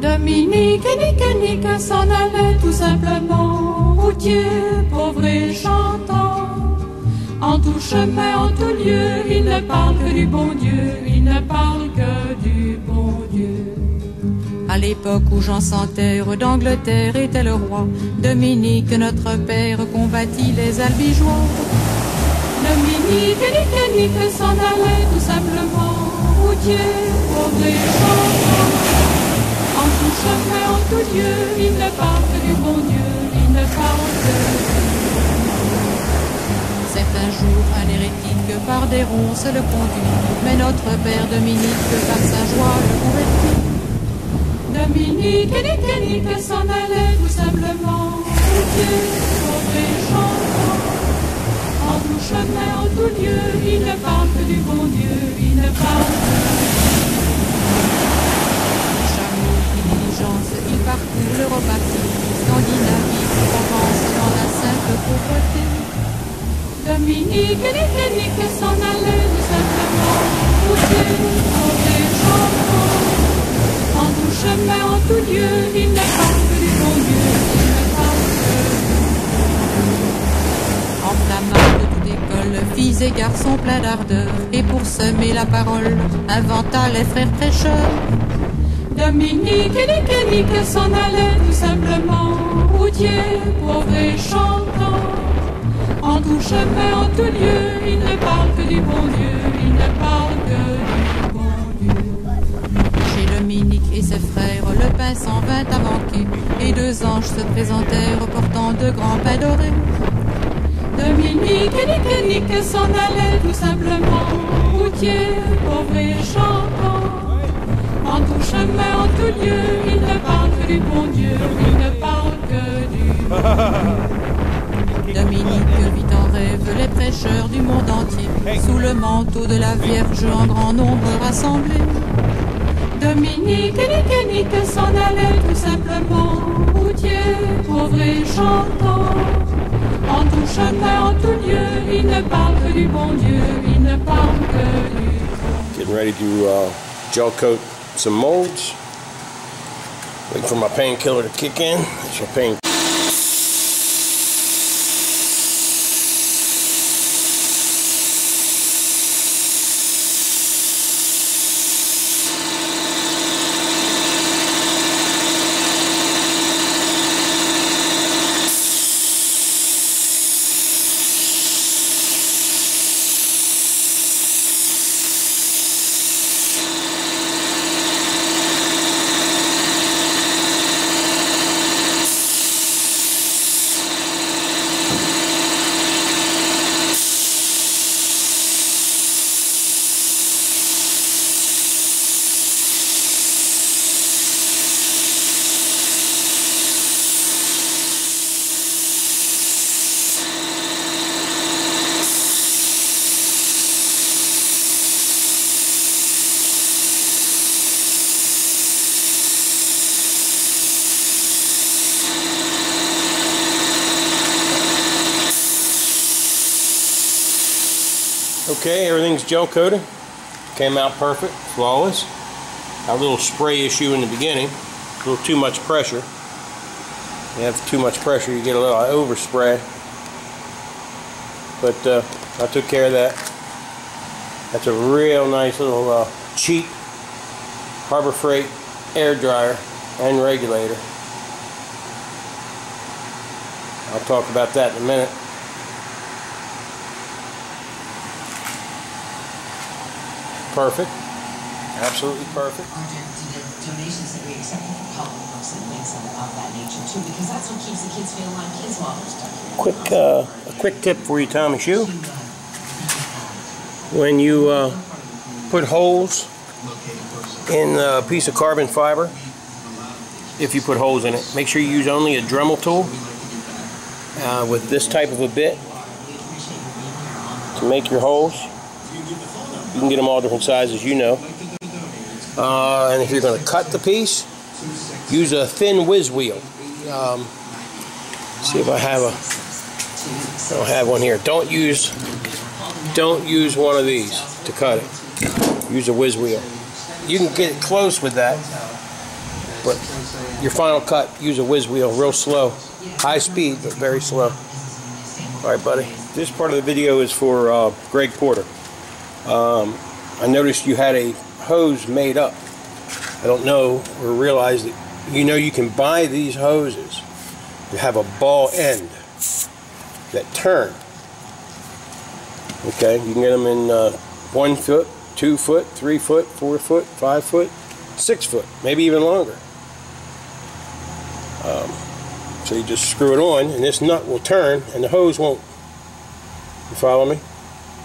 Dominique et Nique s'en allait tout simplement, routier, pauvre et chantant. En tout chemin, en tout lieu, il ne parle que du bon Dieu, il ne parle que du bon Dieu. À l'époque où Jean sans terre d'Angleterre était le roi, Dominique, notre père, combattit les albigeois. Dominique et Nique s'en allait tout simplement, routier, pauvre et chantant. En tout chemin, en tout lieu, il ne parle que du bon Dieu, il ne parle que du bon Dieu. Certains jours, un hérétique par des ronces le conduit, mais notre père Dominique, par sa joie, le convertit. Dominique et Nique s'en allait tout simplement, routier, pauvre et chantant. En tout chemin, en tout lieu, il ne parle que du bon Dieu, il ne parle que du bon Dieu. Chameau, diligence, il parcourt l'Europe partie, Scandinavie, Provence, dans la simple pauvreté. Dominique et Nique s'en allait tout simplement, routier, pauvre et chantant. En tout chemin, en tout lieu, il ne parle que du bon Dieu, il ne parle que du bon Dieu. Enflamma de toute école, filles et garçons pleins d'ardeur, et pour semer la parole, inventa les frères prêcheurs. Dominique et Nique s'en allait tout simplement, routier, pauvre et chantant. En tout chemin, en tout lieu, il ne parle que du bon Dieu, il ne parle que du bon Dieu. Chez Dominique et ses frères, le pain s'en vint à manquer, et deux anges se présentèrent portant de grands pains dorés. Dominique et Nique s'en allait tout simplement, routier, pauvre et chantant. En tout chemin, en tout lieu, il ne parle que du bon Dieu, il ne parle que du bon Dieu. Dominique vit en rêve les prêcheurs du monde entier, sous le manteau de la Vierge en grand nombre rassemblés. Dominique et Nique s'en allait tout simplement, routier, pauvre et chantant. En tout chemin, en tout lieu, il ne parle que du bon Dieu, il ne parle que du bon Dieu. Getting ready to gel coat some molds. Waiting for my painkiller to kick in. That's your pain. Okay, everything's gel coated. Came out perfect, flawless. A little spray issue in the beginning, a little too much pressure. You have too much pressure, you get a little overspray. But I took care of that. That's a real nice little cheap Harbor Freight air dryer and regulator. I'll talk about that in a minute. Perfect. Absolutely perfect. Donations that we accept from college books and things of that nature too, because that's what keeps the kids feeling like kids while they're stuck. A quick tip for you, Tommy Shoe. When you put holes in a piece of carbon fiber, if you put holes in it, make sure you use only a Dremel tool with this type of a bit to make your holes. You can get them all different sizes, you know. And if you're going to cut the piece, use a thin whiz wheel. See if I have a. I don't have one here. Don't use one of these to cut it. Use a whiz wheel. You can get it close with that, but your final cut, use a whiz wheel, real slow. High speed, but very slow. All right, buddy. This part of the video is for Greg Porter. I noticed you had a hose made up. I don't know or realize that you can buy these hoses that have a ball end that turn. Okay, you can get them in 1 foot, 2 foot, 3 foot, 4 foot, 5 foot, 6 foot, maybe even longer. So you just screw it on and this nut will turn and the hose won't. You follow me?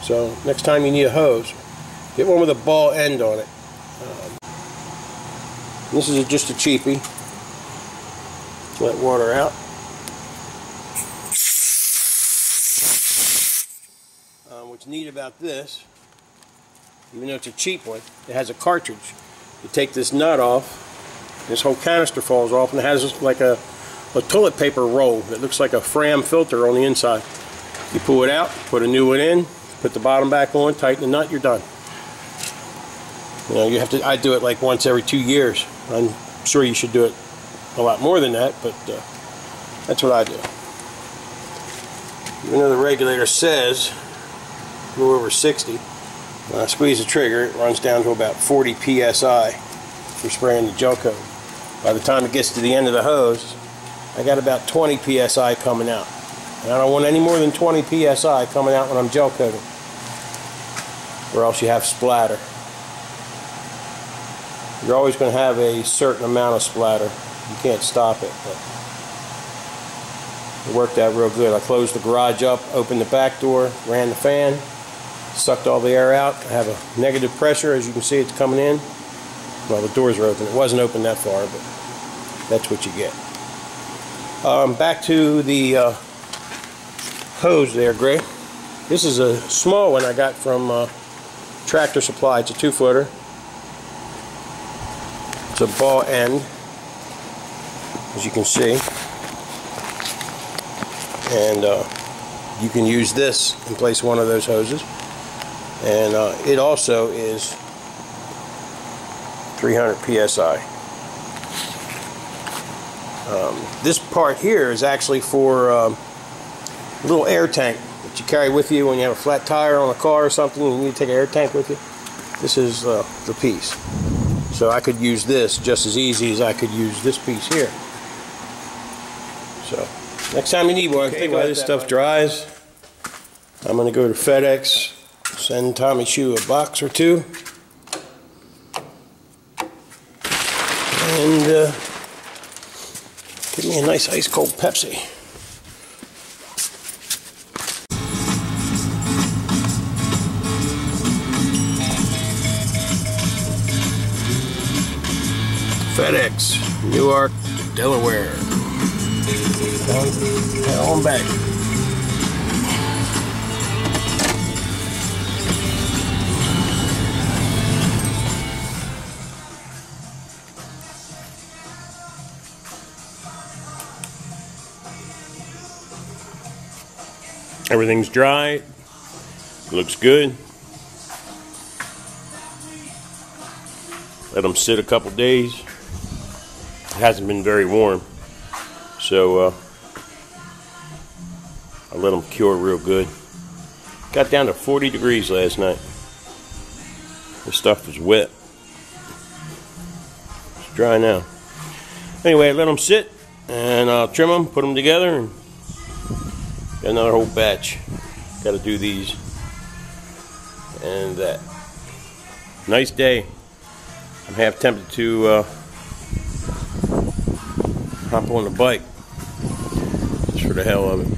So next time you need a hose, get one with a ball end on it. This is just a cheapie. Let water out. What's neat about this, even though it's a cheap one, it has a cartridge. You take this nut off, this whole canister falls off, and it has like a toilet paper roll that looks like a Fram filter on the inside. You pull it out, put a new one in, put the bottom back on, tighten the nut, you're done. You have to. I do it like once every 2 years. I'm sure you should do it a lot more than that, but that's what I do. Even though the regulator says a little over 60, when I squeeze the trigger, it runs down to about 40 psi for spraying the gel coat. By the time it gets to the end of the hose, I got about 20 psi coming out. And I don't want any more than 20 psi coming out when I'm gel coating, or else you have splatter. You're always going to have a certain amount of splatter. You can't stop it, but it worked out real good. I closed the garage up, opened the back door, ran the fan, sucked all the air out. I have a negative pressure, as you can see it's coming in. Well, the doors are open. It wasn't open that far, but that's what you get. Back to the hose there, Gray. This is a small one I got from Tractor Supply. It's a 2-footer. It's a ball end, as you can see, and you can use this in place of one of those hoses, and it also is 300 psi. This part here is actually for a little air tank that you carry with you when you have a flat tire on a car or something and you need to take an air tank with you. This is the piece. So I could use this just as easy as I could use this piece here. So next time you need one, okay, while this stuff dries, I'm going to go to FedEx, send Tommy Shoe a box or two, and give me a nice ice cold Pepsi. FedEx, Newark, Delaware. On back. Everything's dry. Looks good. Let them sit a couple days. It hasn't been very warm, so I let them cure real good. Got down to 40 degrees last night. This stuff was wet. It's dry now. Anyway, I let them sit, and I'll trim them, put them together, and got another whole batch. Got to do these and that. Nice day. I'm half tempted to hop on the bike just for the hell of it.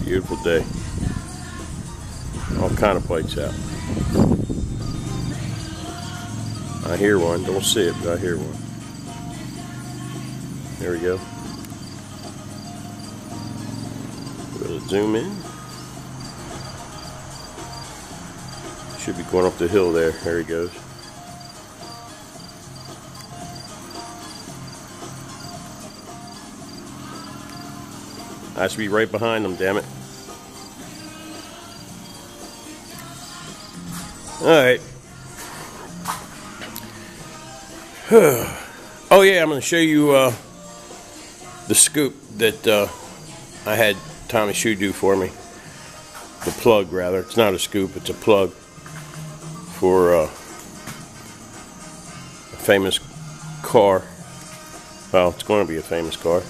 Beautiful day. All kind of bikes out. I hear one. Don't see it, but I hear one. There we go. We'll zoom in. Should be going up the hill there. There he goes. I should be right behind them, damn it. Alright. Oh yeah, I'm going to show you the scoop that I had Tommy Shoe do for me. The plug, rather. It's not a scoop, it's a plug for a famous car. Well, it's going to be a famous car.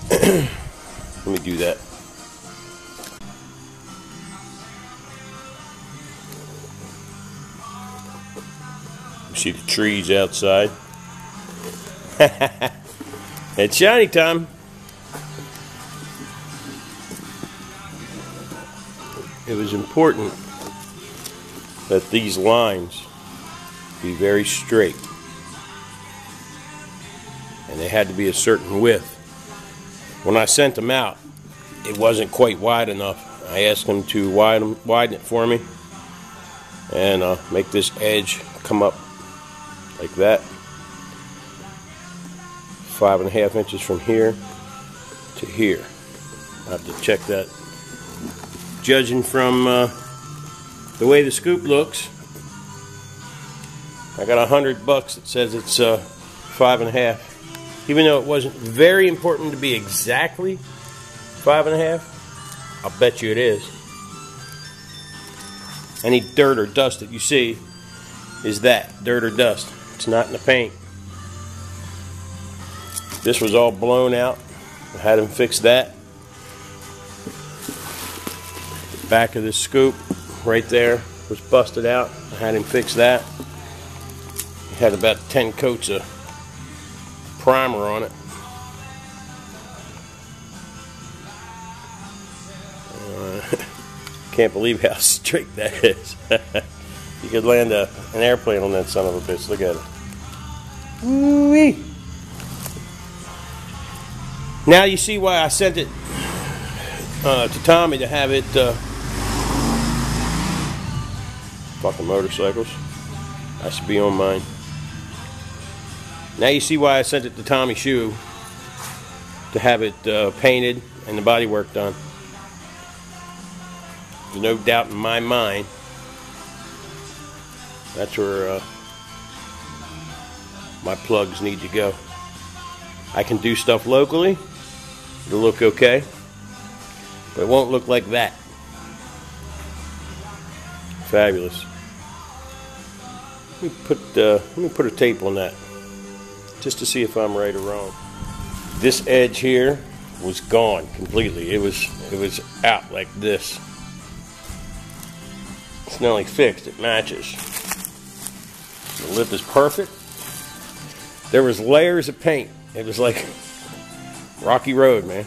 Let me do that. See the trees outside. It's shiny time. It was important that these lines be very straight, and they had to be a certain width. When I sent them out, it wasn't quite wide enough. I asked them to widen it for me and make this edge come up like that, 5.5 inches from here to here. I have to check that. Judging from the way the scoop looks, I got $100 that says it's 5.5. Even though it wasn't very important to be exactly 5.5, I'll bet you it is. Any dirt or dust that you see is that, dirt or dust. It's not in the paint. This was all blown out. I had him fix that. The back of this scoop right there was busted out. I had him fix that. He had about 10 coats of primer on it. Can't believe how straight that is. You could land an airplane on that son of a bitch. Look at it. Woo-wee. Now you see why I sent it to Tommy to have it. Fucking motorcycles. I should be on mine. Now you see why I sent it to Tommy Shoe to have it painted and the bodywork done. There's no doubt in my mind that's where my plugs need to go. I can do stuff locally. It'll look okay, but it won't look like that. Fabulous. Let me put a tape on that just to see if I'm right or wrong. This edge here was gone completely. It was out like this. It's not only fixed, it matches. The lip is perfect. There was layers of paint. It was like Rocky Road, man.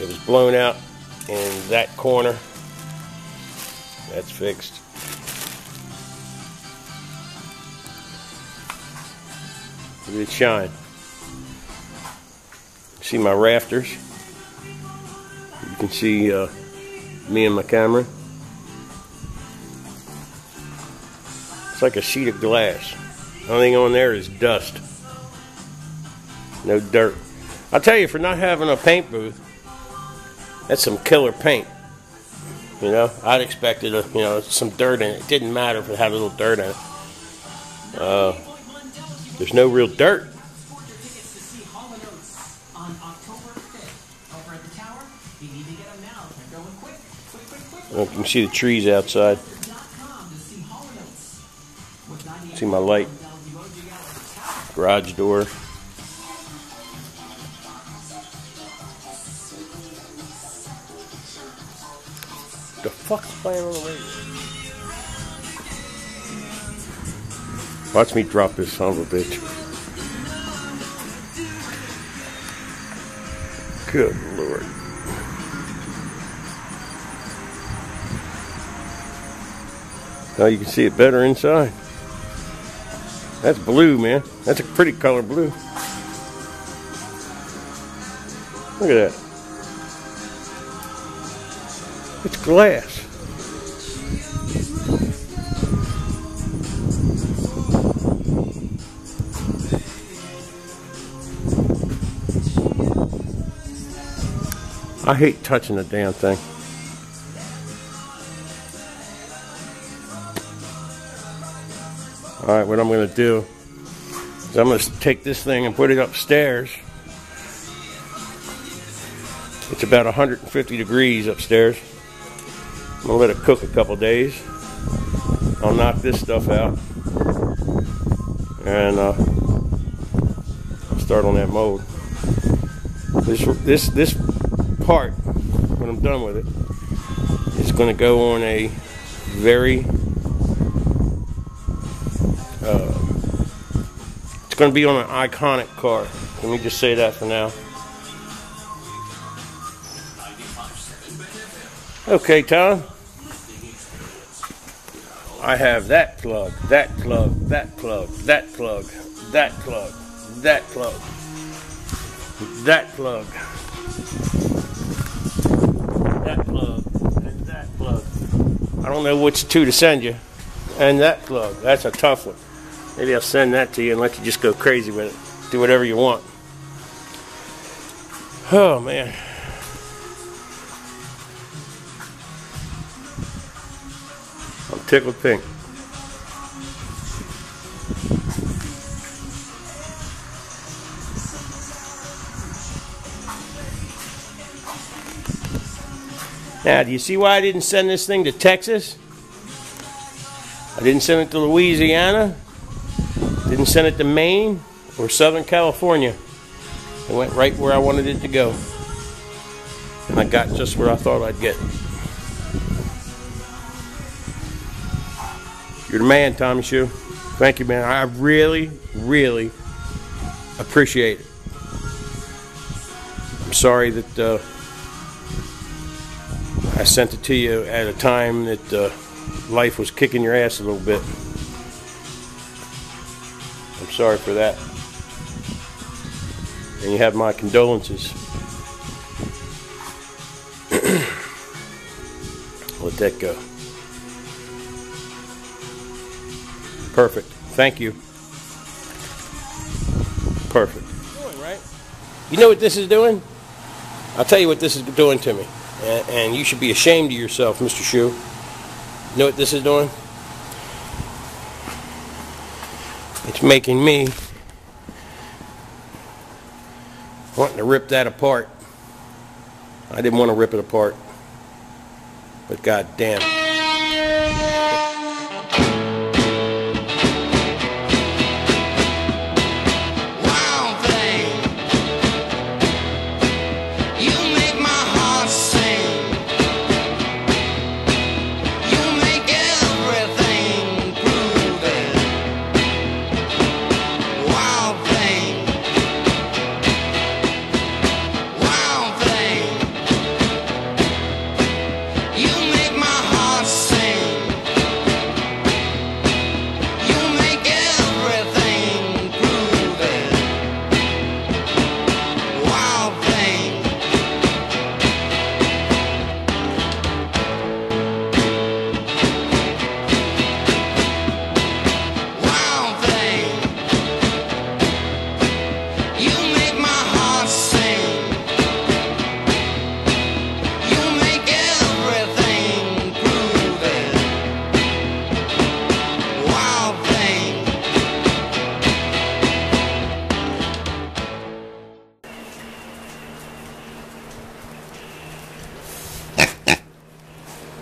It was blown out in that corner. That's fixed. Look at it shine. See my rafters? You can see me and my camera. It's like a sheet of glass. The only thing on there is dust. No dirt. I'll tell you, for not having a paint booth, that's some killer paint. You know, I'd expected some dirt in it. It didn't matter if it had a little dirt in it. There's no real dirt. You can see the trees outside. See my light. Garage door. The fuck's playing on the radio? Watch me drop this son of a bitch. Good Lord. Now you can see it better inside. That's blue, man. That's a pretty color blue. Look at that. It's glass. I hate touching the damn thing. Alright, what I'm going to do is I'm going to take this thing and put it upstairs. It's about 150 degrees upstairs. I'm going to let it cook a couple days. I'll knock this stuff out. And I'll start on that mold. This part, when I'm done with it, is going to go on a very it's going to be on an iconic car. Let me just say that for now. Okay, Tom. I have that plug, that plug, that plug, that plug, that plug, that plug, that plug, that plug, and that plug. I don't know which two to send you. And that plug. That's a tough one. Maybe I'll send that to you and let you just go crazy with it. Do whatever you want. Oh, man. I'm tickled pink. Now, do you see why I didn't send this thing to Texas? I didn't send it to Louisiana. Didn't send it to Maine or Southern California. It went right where I wanted it to go. And I got just where I thought I'd get. You're the man, Tommy Shoe. Thank you, man. I really, really appreciate it. I'm sorry that I sent it to you at a time that life was kicking your ass a little bit. I'm sorry for that. And you have my condolences. Let that go. Perfect. Thank you. Perfect. Right? You know what this is doing? I'll tell you what this is doing to me. And you should be ashamed of yourself, Mr. Shoe. You know what this is doing? It's making me wanting to rip that apart. I didn't want to rip it apart. But god damn.